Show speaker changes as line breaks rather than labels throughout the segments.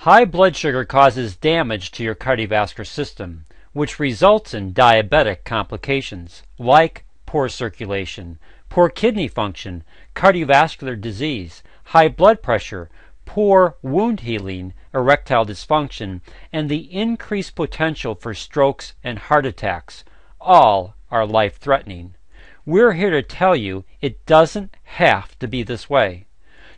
High blood sugar causes damage to your cardiovascular system, which results in diabetic complications like poor circulation, poor kidney function, cardiovascular disease, high blood pressure, poor wound healing, erectile dysfunction, and the increased potential for strokes and heart attacks. All are life-threatening. We're here to tell you it doesn't have to be this way.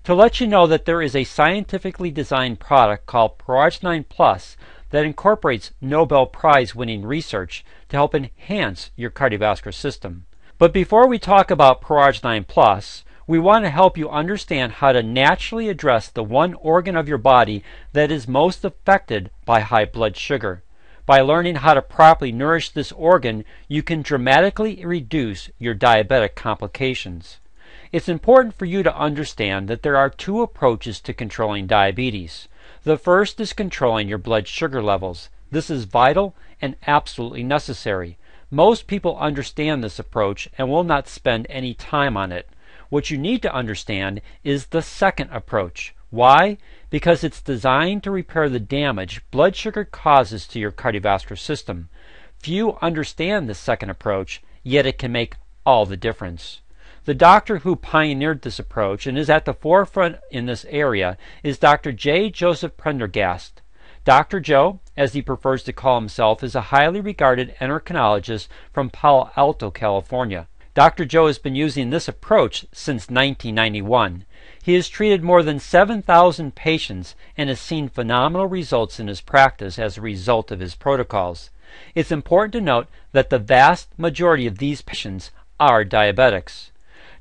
To let you know that there is a scientifically designed product called ProArgi-9 Plus that incorporates Nobel Prize-winning research to help enhance your cardiovascular system. But before we talk about ProArgi-9 Plus, we want to help you understand how to naturally address the one organ of your body that is most affected by high blood sugar. By learning how to properly nourish this organ, you can dramatically reduce your diabetic complications. It's important for you to understand that there are two approaches to controlling diabetes. The first is controlling your blood sugar levels. This is vital and absolutely necessary. Most people understand this approach and will not spend any time on it. What you need to understand is the second approach. Why? Because it's designed to repair the damage blood sugar causes to your cardiovascular system. Few understand this second approach, yet it can make all the difference. The doctor who pioneered this approach and is at the forefront in this area is Dr. J. Joseph Prendergast. Dr. Joe, as he prefers to call himself, is a highly regarded endocrinologist from Palo Alto, California. Dr. Joe has been using this approach since 1991. He has treated more than 7,000 patients and has seen phenomenal results in his practice as a result of his protocols. It's important to note that the vast majority of these patients are diabetics.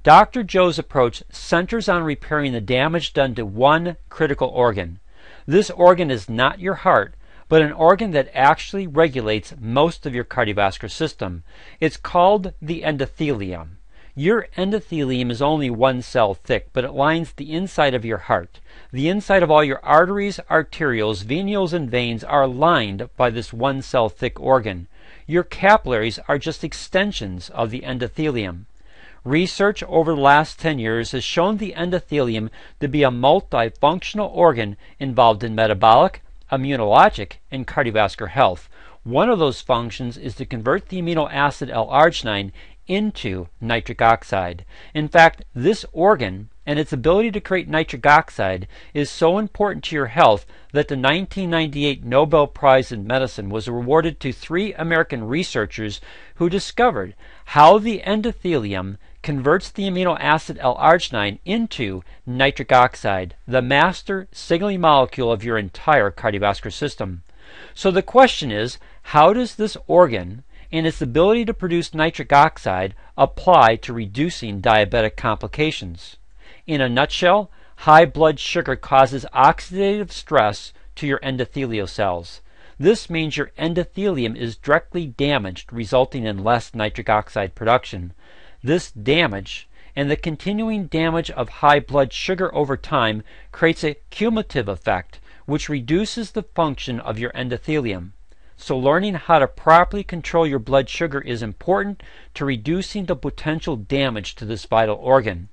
Dr. Joe's approach centers on repairing the damage done to one critical organ. This organ is not your heart, but an organ that actually regulates most of your cardiovascular system. It's called the endothelium. Your endothelium is only one cell thick, but it lines the inside of your heart. The inside of all your arteries, arterioles, venules, and veins are lined by this one cell thick organ. Your capillaries are just extensions of the endothelium. Research over the last 10 years has shown the endothelium to be a multifunctional organ involved in metabolic, immunologic, and cardiovascular health. One of those functions is to convert the amino acid L-arginine into nitric oxide. In fact, this organ and its ability to create nitric oxide is so important to your health that the 1998 Nobel Prize in Medicine was awarded to 3 American researchers who discovered how the endothelium converts the amino acid L-arginine into nitric oxide, the master signaling molecule of your entire cardiovascular system. So the question is, how does this organ and its ability to produce nitric oxide apply to reducing diabetic complications? In a nutshell, high blood sugar causes oxidative stress to your endothelial cells. This means your endothelium is directly damaged, resulting in less nitric oxide production. This damage and the continuing damage of high blood sugar over time creates a cumulative effect, which reduces the function of your endothelium. So learning how to properly control your blood sugar is important to reducing the potential damage to this vital organ.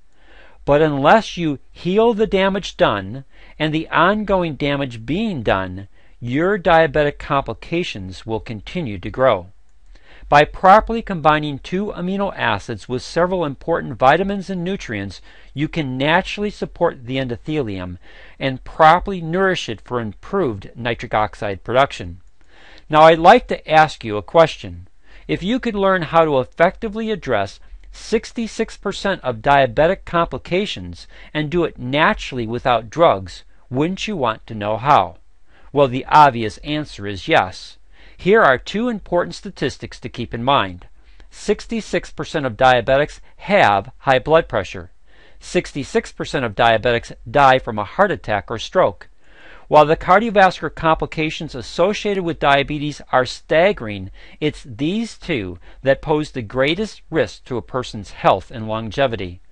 But unless you heal the damage done and the ongoing damage being done, your diabetic complications will continue to grow. By properly combining 2 amino acids with several important vitamins and nutrients, you can naturally support the endothelium and properly nourish it for improved nitric oxide production. Now I'd like to ask you a question. If you could learn how to effectively address 66% of diabetic complications and do it naturally without drugs, wouldn't you want to know how? Well, the obvious answer is yes. Here are 2 important statistics to keep in mind. 66% of diabetics have high blood pressure. 66% of diabetics die from a heart attack or stroke. While the cardiovascular complications associated with diabetes are staggering, it's these 2 that pose the greatest risk to a person's health and longevity.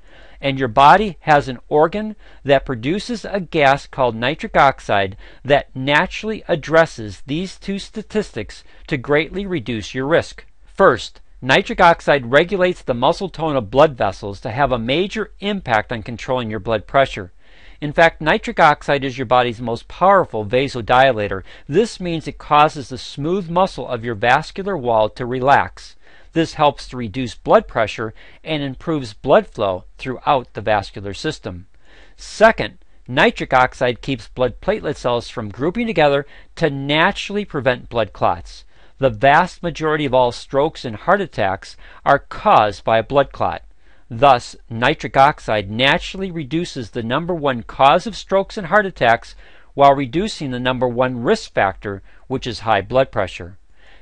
And your body has an organ that produces a gas called nitric oxide that naturally addresses these 2 statistics to greatly reduce your risk. First, nitric oxide regulates the muscle tone of blood vessels to have a major impact on controlling your blood pressure. In fact, nitric oxide is your body's most powerful vasodilator. This means it causes the smooth muscle of your vascular wall to relax. This helps to reduce blood pressure and improves blood flow throughout the vascular system. Second, nitric oxide keeps blood platelet cells from grouping together to naturally prevent blood clots. The vast majority of all strokes and heart attacks are caused by a blood clot. Thus, nitric oxide naturally reduces the number one cause of strokes and heart attacks while reducing the number one risk factor, which is high blood pressure.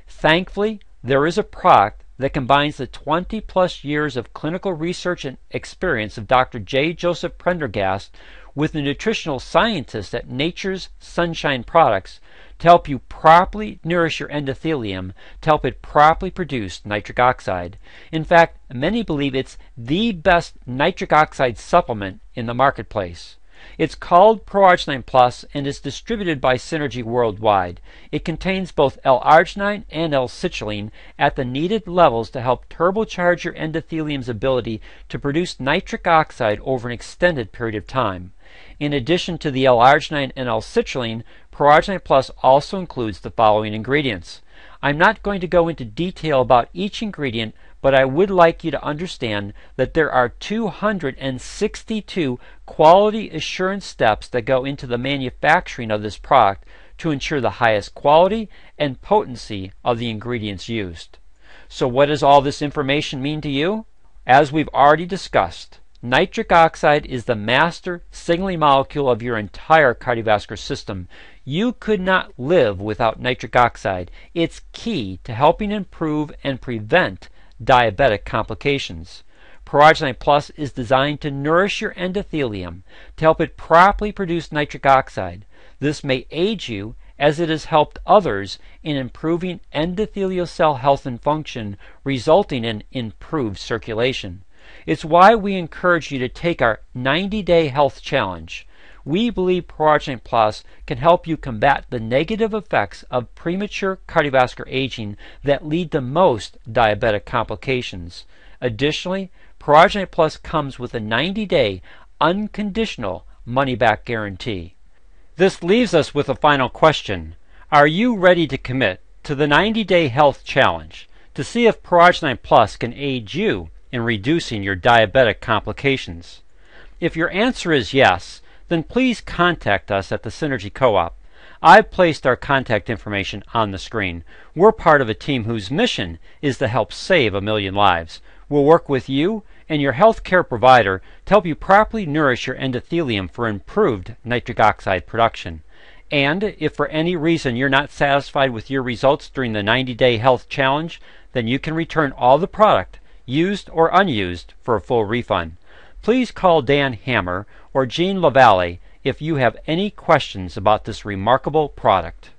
Thankfully, there is a product that combines the 20-plus years of clinical research and experience of Dr. J. Joseph Prendergast with the nutritional scientist at Nature's Sunshine Products to help you properly nourish your endothelium to help it properly produce nitric oxide. In fact, many believe it's the best nitric oxide supplement in the marketplace. It's called ProArgi-9 Plus and is distributed by Synergy worldwide. It contains both L-arginine and L-citrulline at the needed levels to help turbocharge your endothelium's ability to produce nitric oxide over an extended period of time. In addition to the L-arginine and L-citrulline, ProArgi-9 Plus also includes the following ingredients. I'm not going to go into detail about each ingredient, but I would like you to understand that there are 262 quality assurance steps that go into the manufacturing of this product to ensure the highest quality and potency of the ingredients used. So what does all this information mean to you? As we've already discussed, nitric oxide is the master signaling molecule of your entire cardiovascular system. You could not live without nitric oxide. It's key to helping improve and prevent diabetic complications. ProArgi-9 Plus is designed to nourish your endothelium to help it properly produce nitric oxide. This may aid you as it has helped others in improving endothelial cell health and function, resulting in improved circulation. It's why we encourage you to take our 90-day health challenge. We believe ProArgi-9 Plus can help you combat the negative effects of premature cardiovascular aging that lead to most diabetic complications. Additionally, ProArgi-9 Plus comes with a 90-day unconditional money-back guarantee. This leaves us with a final question. Are you ready to commit to the 90-day health challenge to see if ProArgi-9 Plus can aid you in reducing your diabetic complications? If your answer is yes, then please contact us at the Synergy Co-op. I've placed our contact information on the screen. We're part of a team whose mission is to help save 1 million lives. We'll work with you and your healthcare provider to help you properly nourish your endothelium for improved nitric oxide production. And if for any reason you're not satisfied with your results during the 90-day health challenge, then you can return all the product, used or unused, for a full refund. Please call Dan Hammer or Jean LaValle if you have any questions about this remarkable product.